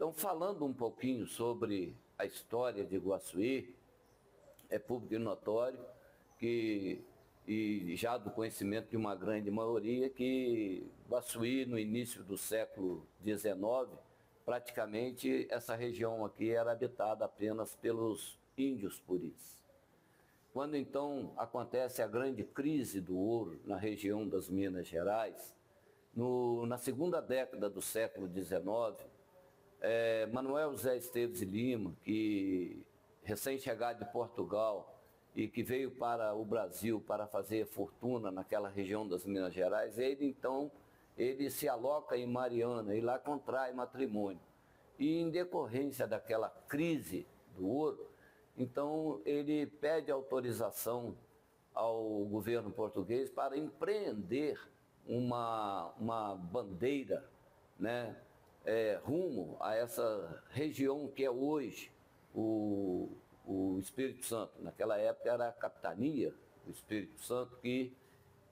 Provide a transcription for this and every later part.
Então, falando um pouquinho sobre a história de Iguaçuí, é público e notório que, e já do conhecimento de uma grande maioria, que Iguaçuí, no início do século XIX, praticamente essa região aqui era habitada apenas pelos índios puris. Quando então acontece a grande crise do ouro na região das Minas Gerais, na segunda década do século XIX, Manuel José Esteves de Lima, que recém-chegado de Portugal e que veio para o Brasil para fazer fortuna naquela região das Minas Gerais, ele se aloca em Mariana e lá contrai matrimônio. E em decorrência daquela crise do ouro, então ele pede autorização ao governo português para empreender uma bandeira, né, rumo a essa região que é hoje o Espírito Santo. Naquela época era a capitania do Espírito Santo, que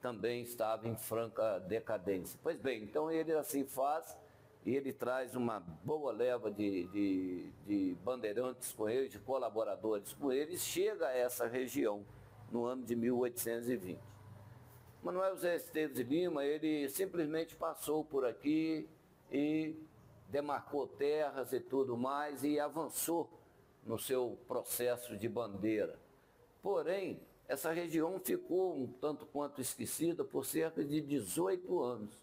também estava em franca decadência. Pois bem, então ele assim faz, e ele traz uma boa leva de bandeirantes com ele, de colaboradores com ele, e chega a essa região no ano de 1820. Manuel José Esteves de Lima, ele simplesmente passou por aqui e demarcou terras e tudo mais e avançou no seu processo de bandeira. Porém, essa região ficou um tanto quanto esquecida por cerca de 18 anos,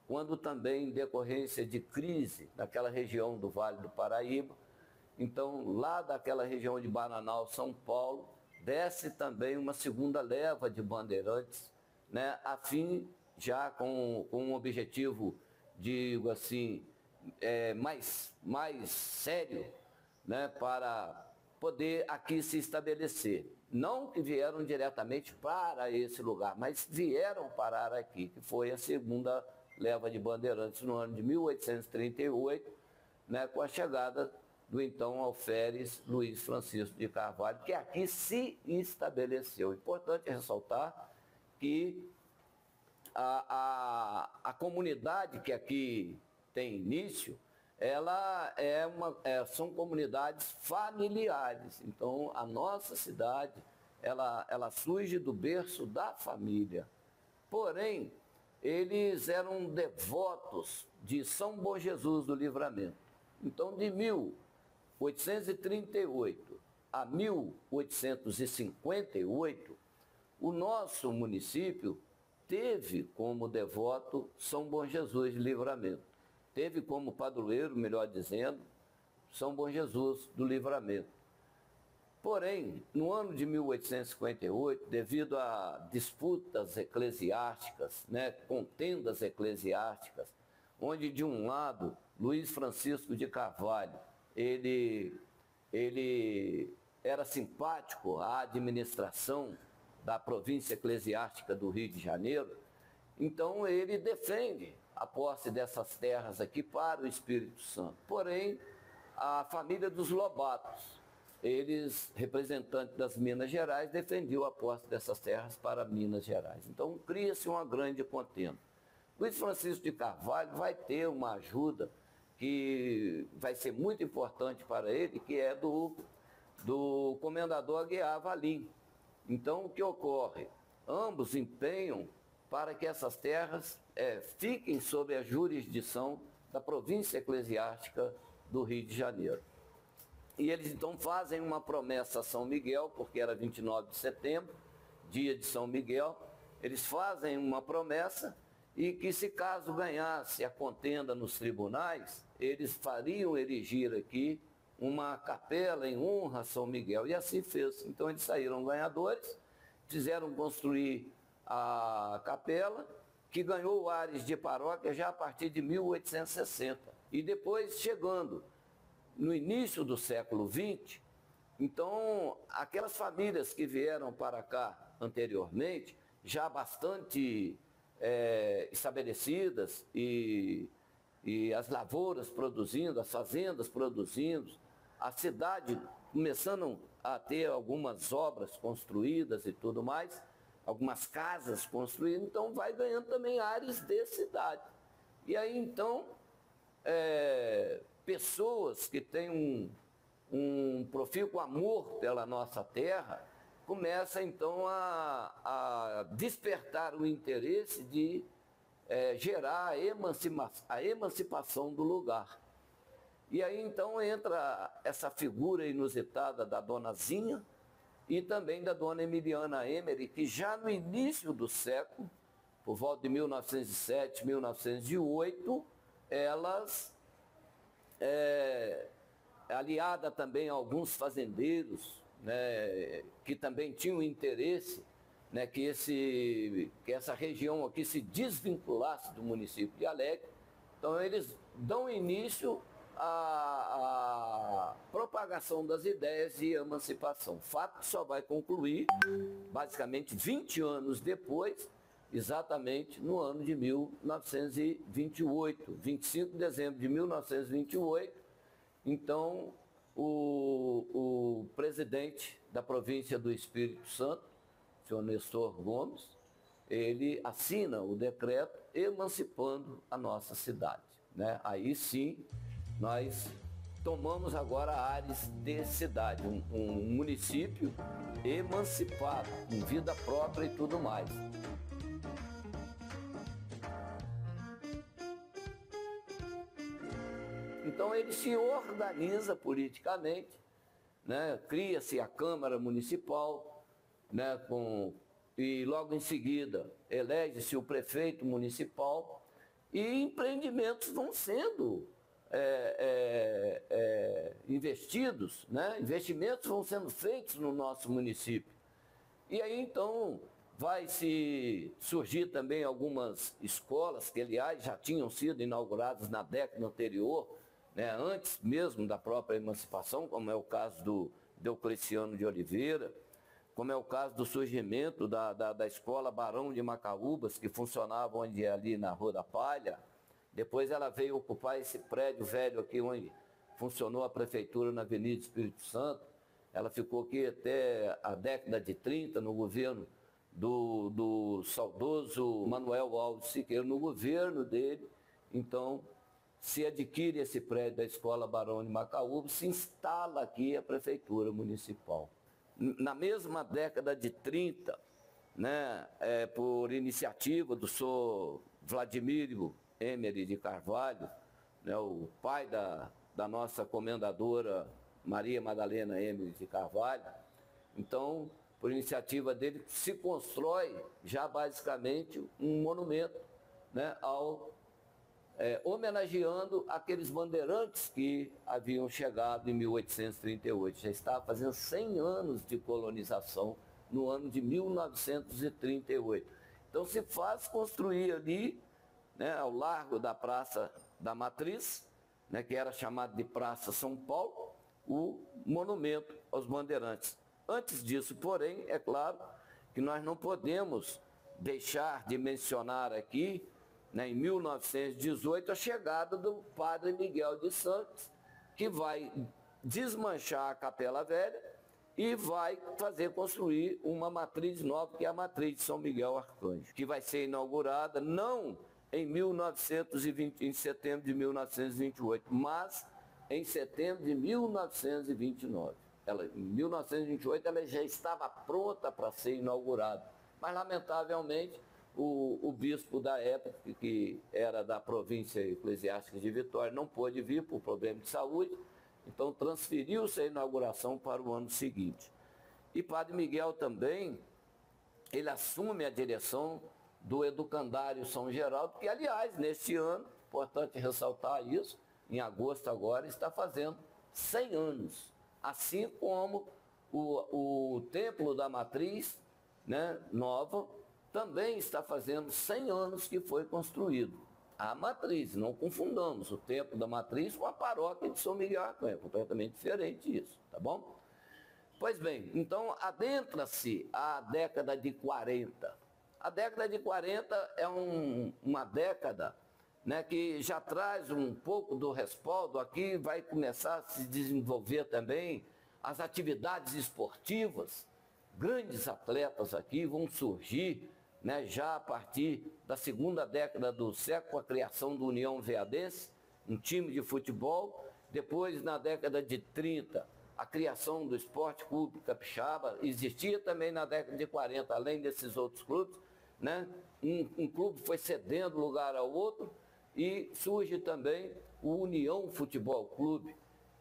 quando também, em decorrência de crise naquela região do Vale do Paraíba, então lá daquela região de Bananal, São Paulo, desce também uma segunda leva de bandeirantes, né, a fim, já com um objetivo, digo assim, mais sério, né, para poder aqui se estabelecer. Não que vieram diretamente para esse lugar, mas vieram parar aqui, que foi a segunda leva de bandeirantes no ano de 1838, né, com a chegada do então alferes Luiz Francisco de Carvalho, que aqui se estabeleceu. Importante ressaltar que a comunidade que aqui tem início, são comunidades familiares. Então, a nossa cidade, ela surge do berço da família. Porém, eles eram devotos de São Bom Jesus do Livramento. Então, de 1838 a 1858, o nosso município teve como devoto São Bom Jesus de Livramento. Teve como padroeiro, melhor dizendo, São Bom Jesus do Livramento. Porém, no ano de 1858, devido a disputas eclesiásticas, né, contendas eclesiásticas, onde de um lado Luiz Francisco de Carvalho, ele era simpático à administração da província eclesiástica do Rio de Janeiro, então ele defende a posse dessas terras aqui para o Espírito Santo. Porém, a família dos Lobatos, eles, representantes das Minas Gerais, defendiam a posse dessas terras para Minas Gerais. Então, cria-se uma grande contenda. Luiz Francisco de Carvalho vai ter uma ajuda que vai ser muito importante para ele, que é do comendador Aguiar Valim. Então, o que ocorre? Ambos empenham para que essas terras fiquem sob a jurisdição da província eclesiástica do Rio de Janeiro. E eles então fazem uma promessa a São Miguel, porque era 29 de setembro, dia de São Miguel, eles fazem uma promessa e que, se caso ganhasse a contenda nos tribunais, eles fariam erigir aqui uma capela em honra a São Miguel, e assim fez. Então eles saíram ganhadores, fizeram construir a capela, que ganhou ares de paróquia já a partir de 1860. E depois, chegando no início do século XX, então aquelas famílias que vieram para cá anteriormente, já bastante estabelecidas, e as lavouras produzindo, as fazendas produzindo, a cidade começando a ter algumas obras construídas e tudo mais, algumas casas construídas, então vai ganhando também áreas de cidade. E aí então pessoas que têm um profícuo amor pela nossa terra, começa então a despertar o interesse de gerar a emancipação do lugar. E aí então entra essa figura inusitada da Dona Zinha e também da Dona Emiliana Emery, que já no início do século, por volta de 1907, 1908, elas, aliada também a alguns fazendeiros, né, que também tinham interesse, né, que essa região aqui se desvinculasse do município de Alegre. Então eles dão início à propagação das ideias de emancipação. Fato que só vai concluir, basicamente, 20 anos depois, exatamente no ano de 1928, 25 de dezembro de 1928, então o presidente da província do Espírito Santo, o senhor Nestor Gomes, ele assina o decreto emancipando a nossa cidade, né? Aí sim, nós tomamos agora áreas de cidade, um município emancipado, com vida própria e tudo mais. Então ele se organiza politicamente, né? Cria-se a Câmara Municipal, né? E logo em seguida elege-se o prefeito municipal e empreendimentos vão sendo investidos, né? Investimentos vão sendo feitos no nosso município. E aí então vai se surgir também algumas escolas que, aliás, já tinham sido inauguradas na década anterior, né, antes mesmo da própria emancipação, como é o caso do Deocleciano de Oliveira, como é o caso do surgimento da Escola Barão de Macaúbas, que funcionava ali na Rua da Palha. Depois ela veio ocupar esse prédio velho aqui, onde funcionou a prefeitura na Avenida Espírito Santo. Ela ficou aqui até a década de 30, no governo do saudoso Manuel Alves Siqueira, no governo dele. Então, se adquire esse prédio da Escola Barão de Macaúbas, se instala aqui a Prefeitura Municipal. Na mesma década de 30, né, por iniciativa do senhor Vladimir Emery de Carvalho, né, o pai da nossa comendadora Maria Madalena Emery de Carvalho, então, por iniciativa dele, se constrói já basicamente um monumento, né, homenageando aqueles bandeirantes que haviam chegado em 1838. Já estava fazendo 100 anos de colonização no ano de 1938. Então se faz construir ali, né, ao largo da Praça da Matriz, né, que era chamada de Praça São Paulo, o monumento aos bandeirantes. Antes disso, porém, é claro que nós não podemos deixar de mencionar aqui, né, em 1918, a chegada do padre Miguel de Santos, que vai desmanchar a Capela Velha e vai fazer construir uma matriz nova, que é a matriz de São Miguel Arcanjo, que vai ser inaugurada não em setembro de 1928, mas em setembro de 1929. Em 1928 ela já estava pronta para ser inaugurada, mas lamentavelmente o bispo da época, que era da província eclesiástica de Vitória, não pôde vir por problema de saúde, então transferiu-se a inauguração para o ano seguinte. E Padre Miguel também, ele assume a direção do Educandário São Geraldo, que, aliás, neste ano, importante ressaltar isso, em agosto agora, está fazendo 100 anos, assim como o Templo da Matriz, né, nova, também está fazendo 100 anos que foi construído. A Matriz, não confundamos o Templo da Matriz com a paróquia de São Miguel Arcanjo, é completamente diferente isso, tá bom? Pois bem, então adentra-se a década de 40. A década de 40 é uma década, né, que já traz um pouco do respaldo. Aqui vai começar a se desenvolver também as atividades esportivas. Grandes atletas aqui vão surgir, né, já a partir da segunda década do século, a criação do União Veadense, um time de futebol, Depois, na década de 30, a criação do Esporte Clube Capixaba existia também na década de 40, além desses outros clubes, né? Um clube foi cedendo lugar ao outro e surge também o União Futebol Clube.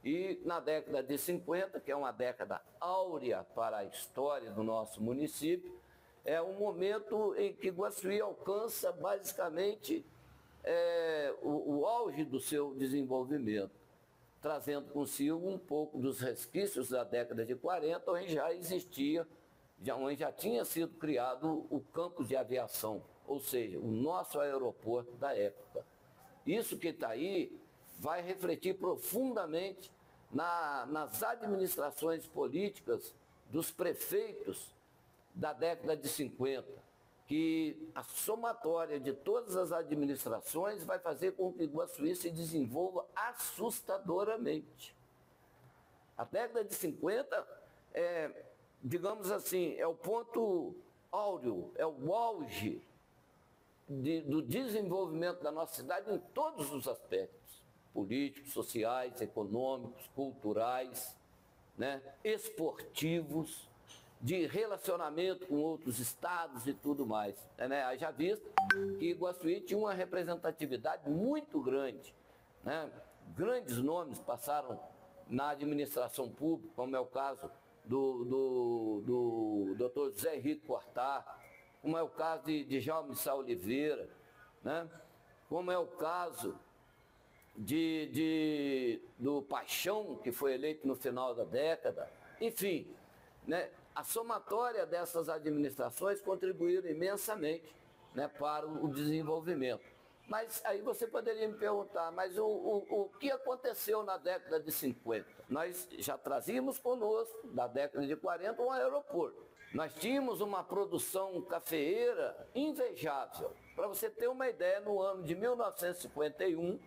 E na década de 50, que é uma década áurea para a história do nosso município, é um momento em que Guaçuí alcança basicamente o auge do seu desenvolvimento, trazendo consigo um pouco dos resquícios da década de 40, onde já existia, onde já tinha sido criado o campo de aviação, ou seja, o nosso aeroporto da época. Isso que está aí vai refletir profundamente nas administrações políticas dos prefeitos da década de 50, que a somatória de todas as administrações vai fazer com que Guaçuí se desenvolva assustadoramente. A década de 50 digamos assim, é o ponto áureo, é o auge do desenvolvimento da nossa cidade em todos os aspectos, políticos, sociais, econômicos, culturais, né, esportivos, de relacionamento com outros estados e tudo mais. Né? Já visto que Guaçuí tinha uma representatividade muito grande. Né? Grandes nomes passaram na administração pública, como é o caso do Dr. José Henrique Cortá, como é o caso de Jaume Sá Oliveira, né? Como é o caso do Paixão, que foi eleito no final da década. Enfim, né? A somatória dessas administrações contribuíram imensamente, né, para o desenvolvimento. Mas aí você poderia me perguntar, mas o que aconteceu na década de 50? Nós já trazíamos conosco, da década de 40, um aeroporto. Nós tínhamos uma produção cafeeira invejável. Para você ter uma ideia, no ano de 1951,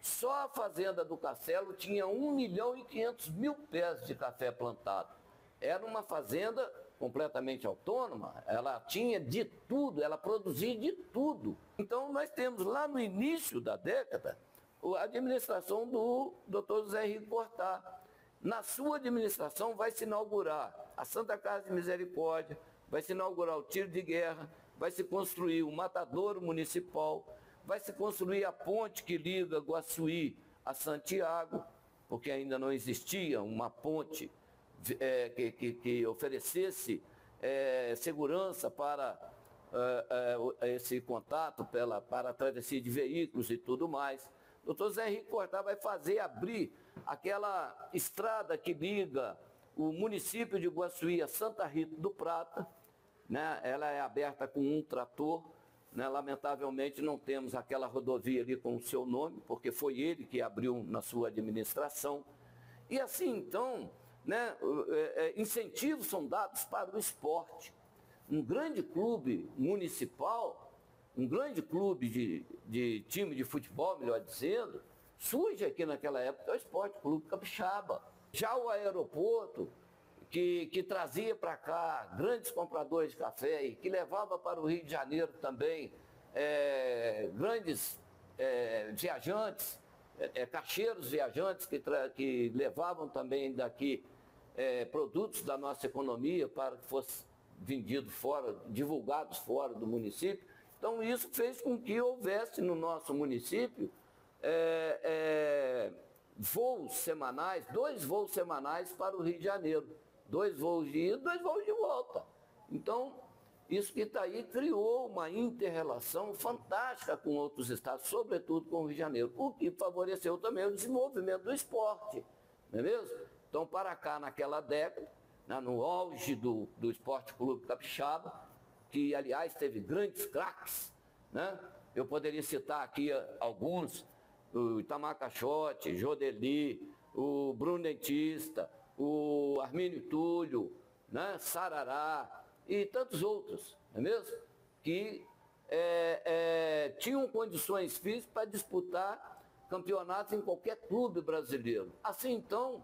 só a fazenda do Castelo tinha 1.500.000 pés de café plantado. Era uma fazenda completamente autônoma, ela tinha de tudo, ela produzia de tudo. Então nós temos lá no início da década a administração do Dr. José Henrique Cortá. Na sua administração vai se inaugurar a Santa Casa de Misericórdia, vai se inaugurar o tiro de guerra, vai se construir o matadouro municipal, vai se construir a ponte que liga Guaçuí a Santiago, porque ainda não existia uma ponte que oferecesse segurança para esse contato, para a travessia de veículos e tudo mais. O doutor Zé Henrique Cortá vai abrir aquela estrada que liga o município de Guaçuí a Santa Rita do Prata, né? Ela é aberta com um trator, né? Lamentavelmente não temos aquela rodovia ali com o seu nome, porque foi ele que abriu na sua administração. E assim, então, né, incentivos são dados para o esporte. Um grande clube municipal, um grande clube de time de futebol, melhor dizendo, surge aqui naquela época, é o Esporte Clube Capixaba. Já o aeroporto, que trazia para cá grandes compradores de café e que levava para o Rio de Janeiro também grandes viajantes, caixeiros viajantes que levavam também daqui produtos da nossa economia para que fosse vendido fora, divulgados fora do município. Então isso fez com que houvesse no nosso município voos semanais, 2 voos semanais para o Rio de Janeiro. 2 voos de ida, 2 voos de volta. Então, isso que está aí criou uma inter-relação fantástica com outros estados, sobretudo com o Rio de Janeiro, o que favoreceu também o desenvolvimento do esporte, não é mesmo? Então, para cá, naquela década, né, no auge do Esporte Clube Capixaba, que, aliás, teve grandes craques, né? Eu poderia citar aqui alguns, o Itamar Caixote, Jodeli, o Bruno Dentista, o Armínio Túlio, né, Sarará e tantos outros, não é mesmo? Que tinham condições físicas para disputar campeonatos em qualquer clube brasileiro. Assim, então,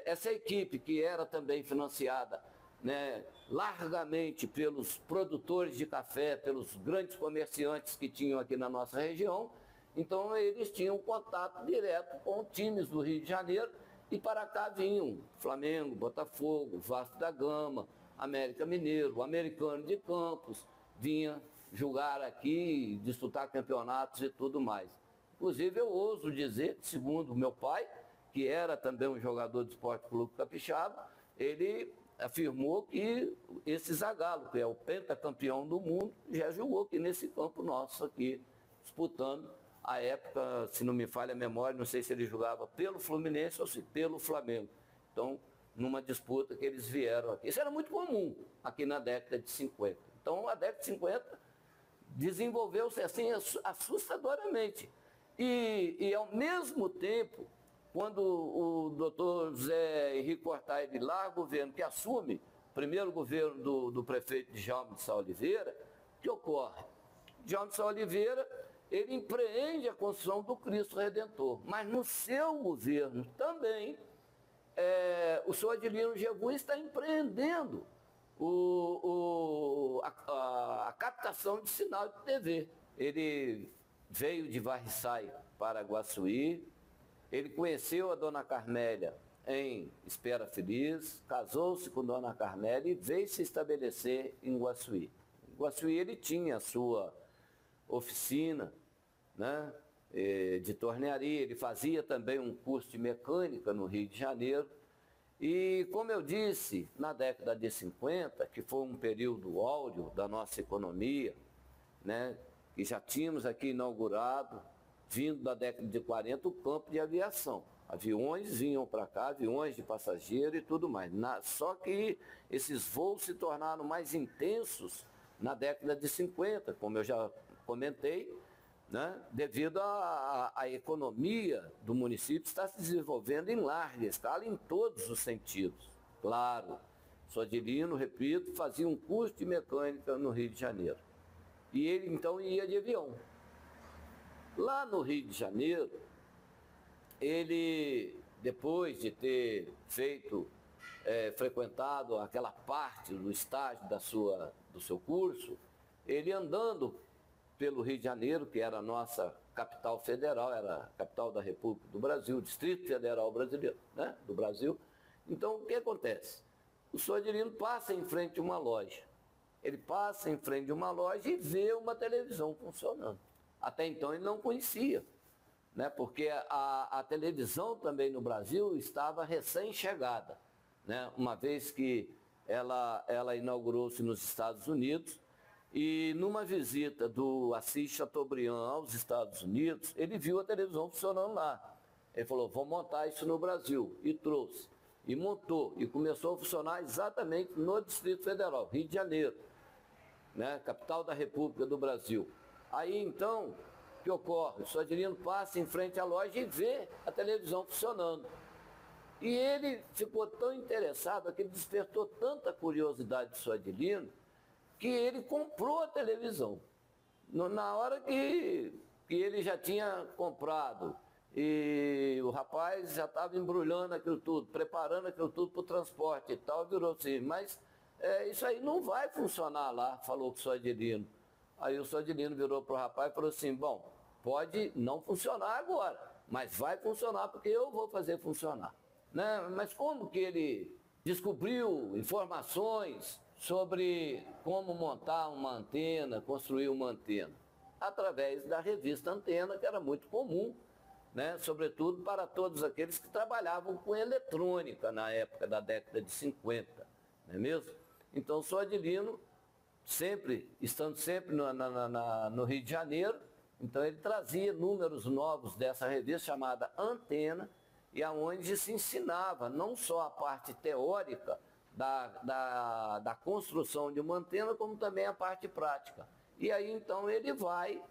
essa equipe que era também financiada, né, largamente pelos produtores de café, pelos grandes comerciantes que tinham aqui na nossa região, Então eles tinham contato direto com times do Rio de Janeiro e para cá vinham Flamengo, Botafogo, Vasco da Gama, América Mineiro, Americano de Campos, vinha jogar aqui, disputar campeonatos e tudo mais. Inclusive eu ouso dizer, segundo meu pai, que era também um jogador de Esporte Clube Capixaba, ele afirmou que esse Zagallo, que é o pentacampeão do mundo, já jogou aqui nesse campo nosso aqui, disputando a época, se não me falha a memória, não sei se ele jogava pelo Fluminense ou se pelo Flamengo. Então, numa disputa que eles vieram aqui. Isso era muito comum aqui na década de 50. Então, a década de 50 desenvolveu-se assim assustadoramente. E ao mesmo tempo, quando o doutor José Henrique Cortaz larga o governo, que assume o primeiro governo do prefeito Djalma de Sá Oliveira, o que ocorre? Djalma de Sá Oliveira, ele empreende a construção do Cristo Redentor, mas no seu governo também, o senhor Adilino Gebu está empreendendo a captação de sinal de TV. Ele veio de Varriçai para Guaçuí, ele conheceu a dona Carmélia em Espera Feliz, casou-se com dona Carmélia e veio se estabelecer em Guaçuí. Em Guaçuí ele tinha a sua oficina, né, de tornearia, ele fazia também um curso de mecânica no Rio de Janeiro. E, como eu disse, na década de 50, que foi um período áureo da nossa economia, né, que já tínhamos aqui inaugurado, vindo da década de 40, o campo de aviação. Aviões vinham para cá, aviões de passageiro e tudo mais. Só que esses voos se tornaram mais intensos na década de 50, como eu já comentei, né, devido à economia do município estar se desenvolvendo em larga escala, em todos os sentidos. Claro, sou Adilino, repito, fazia um curso de mecânica no Rio de Janeiro. E ele então ia de avião. Lá no Rio de Janeiro, ele, depois de ter frequentado aquela parte do estágio do seu curso, ele andando pelo Rio de Janeiro, que era a nossa capital federal, era a capital da República do Brasil, o Distrito Federal Brasileiro, né, do Brasil. Então, o que acontece? O senhor Adilino passa em frente a uma loja. Ele passa em frente a uma loja e vê uma televisão funcionando. Até então ele não conhecia, né, porque a televisão também no Brasil estava recém-chegada, né, uma vez que ela inaugurou-se nos Estados Unidos. E numa visita do Assis Chateaubriand aos Estados Unidos, ele viu a televisão funcionando lá. Ele falou, vou montar isso no Brasil. E trouxe. E montou. E começou a funcionar exatamente no Distrito Federal, Rio de Janeiro, né, capital da República do Brasil. Aí então, o que ocorre? O senhor Adilino passa em frente à loja e vê a televisão funcionando. E ele ficou tão interessado, que ele despertou tanta curiosidade do senhor Adilino, que ele comprou a televisão. Na hora que ele já tinha comprado, e o rapaz já estava embrulhando aquilo tudo, preparando aquilo tudo para o transporte e tal, virou assim, mas isso aí não vai funcionar lá, falou com o senhor Adilino. Aí o senhor Adilino virou para o rapaz e falou assim, bom, pode não funcionar agora, mas vai funcionar porque eu vou fazer funcionar. Né? Mas como que ele descobriu informações sobre como montar uma antena, construir uma antena? Através da revista Antena, que era muito comum, né? Sobretudo para todos aqueles que trabalhavam com eletrônica na época da década de 50, não é mesmo? Então o senhor Adilino, estando sempre no Rio de Janeiro, então ele trazia números novos dessa revista chamada Antena, e aonde se ensinava não só a parte teórica da construção de uma antena, como também a parte prática. E aí então ele vai,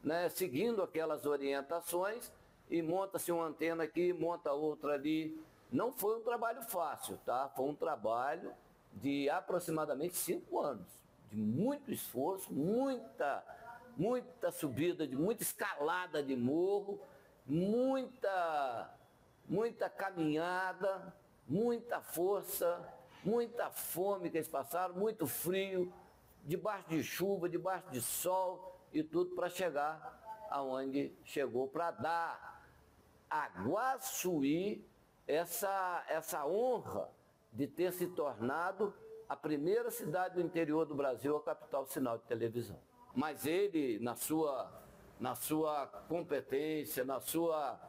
né, seguindo aquelas orientações, e monta-se uma antena aqui, monta outra ali. Não foi um trabalho fácil, tá? Foi um trabalho de aproximadamente 5 anos, de muito esforço, muita subida, muita escalada de morro, muita caminhada, muita força, muita fome que eles passaram, muito frio, debaixo de chuva, debaixo de sol e tudo para chegar aonde chegou para dar a Guaçuí essa honra de ter se tornado a primeira cidade do interior do Brasil a captar o sinal de televisão. Mas ele, na sua competência, na sua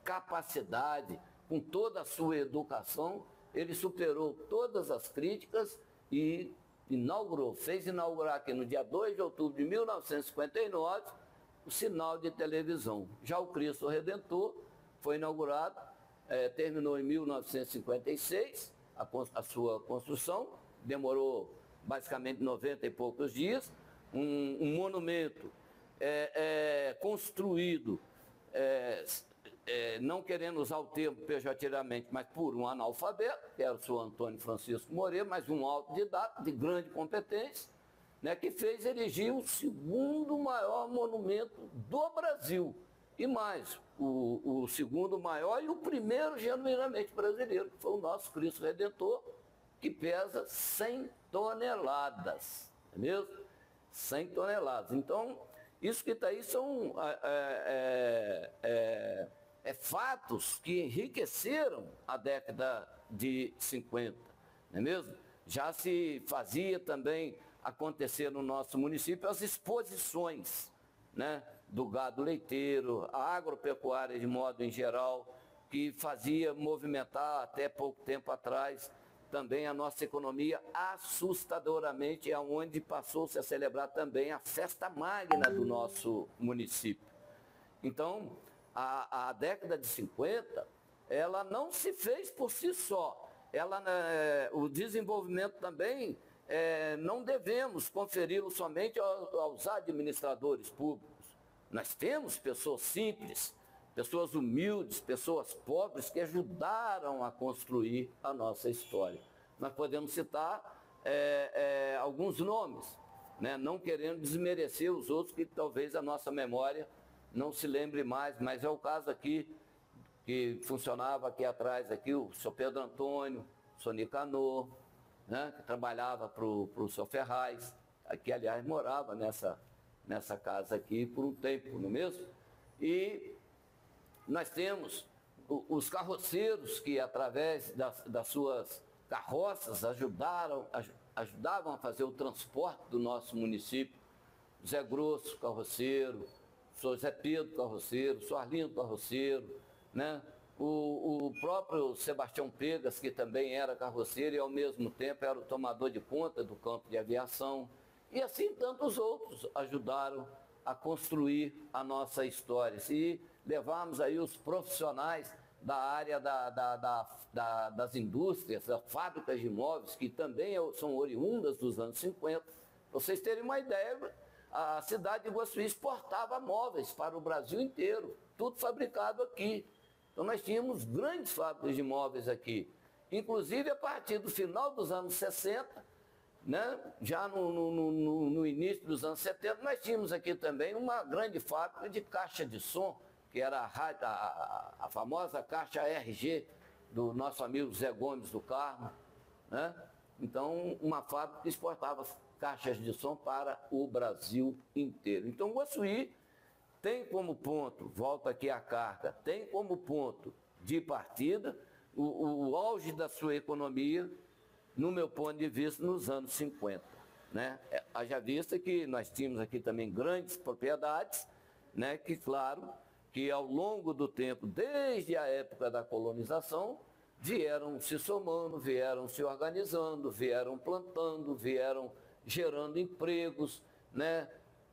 capacidade, com toda a sua educação, ele superou todas as críticas e fez inaugurar aqui no dia 2 de outubro de 1959 o sinal de televisão. Já o Cristo Redentor foi inaugurado, terminou em 1956, a sua construção, demorou basicamente 90 e poucos dias, um monumento construído, não querendo usar o termo pejorativamente, mas por um analfabeto, que era o senhor Antônio Francisco Moreira, mas um autodidata de grande competência, né, que fez erigir o segundo maior monumento do Brasil. E mais, o segundo maior e o primeiro genuinamente brasileiro, que foi o nosso Cristo Redentor, que pesa 100 toneladas, não é mesmo? 100 toneladas. Então, isso que está aí são fatos que enriqueceram a década de 50, não é mesmo? Já se fazia também acontecer no nosso município as exposições, né, do gado leiteiro, a agropecuária de modo em geral, que fazia movimentar até pouco tempo atrás também a nossa economia assustadoramente, aonde passou-se a celebrar também a festa magna do nosso município. Então, a década de 50, ela não se fez por si só. O desenvolvimento também, não devemos conferi-lo somente aos administradores públicos. Nós temos pessoas simples, pessoas humildes, pessoas pobres que ajudaram a construir a nossa história. Nós podemos citar alguns nomes, né? Não querendo desmerecer os outros, que talvez a nossa memória não se lembre mais, mas é o caso aqui, que funcionava aqui atrás, aqui, o senhor Pedro Antônio, o senhor Nicanor, né? Que trabalhava para o senhor Ferraz, que aliás morava nessa casa aqui por um tempo, não é mesmo? E nós temos os carroceiros que, através das suas carroças, ajudavam a fazer o transporte do nosso município. Zé Grosso, carroceiro, o senhor Zé Pedro, carroceiro, o senhor Arlindo, carroceiro, né? O próprio Sebastião Pegas, que também era carroceiro e, ao mesmo tempo, era o tomador de conta do campo de aviação. E assim tantos outros ajudaram a construir a nossa história. Se levarmos aí os profissionais da área das indústrias, das fábricas de imóveis, que também são oriundas dos anos 50, para vocês terem uma ideia, a cidade de Guaçuí exportava móveis para o Brasil inteiro, tudo fabricado aqui. Então nós tínhamos grandes fábricas de móveis aqui. Inclusive, a partir do final dos anos 60, né, já no início dos anos 70, nós tínhamos aqui também uma grande fábrica de caixa de som, que era a famosa caixa RG do nosso amigo Zé Gomes do Carmo, né? Então, uma fábrica que exportava caixas de som para o Brasil inteiro. Então, Guaçuí tem como ponto, volta aqui a carta, tem como ponto de partida o auge da sua economia, no meu ponto de vista, nos anos 50. Né? Haja vista que nós tínhamos aqui também grandes propriedades, né? Que, claro, que ao longo do tempo, desde a época da colonização, vieram se somando, vieram se organizando, vieram plantando, vieram gerando empregos, né?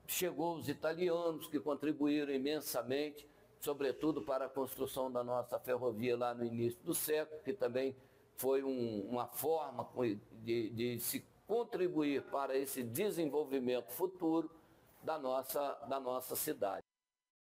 Chegou os italianos, que contribuíram imensamente, sobretudo para a construção da nossa ferrovia lá no início do século, que também foi uma forma de se contribuir para esse desenvolvimento futuro da nossa cidade.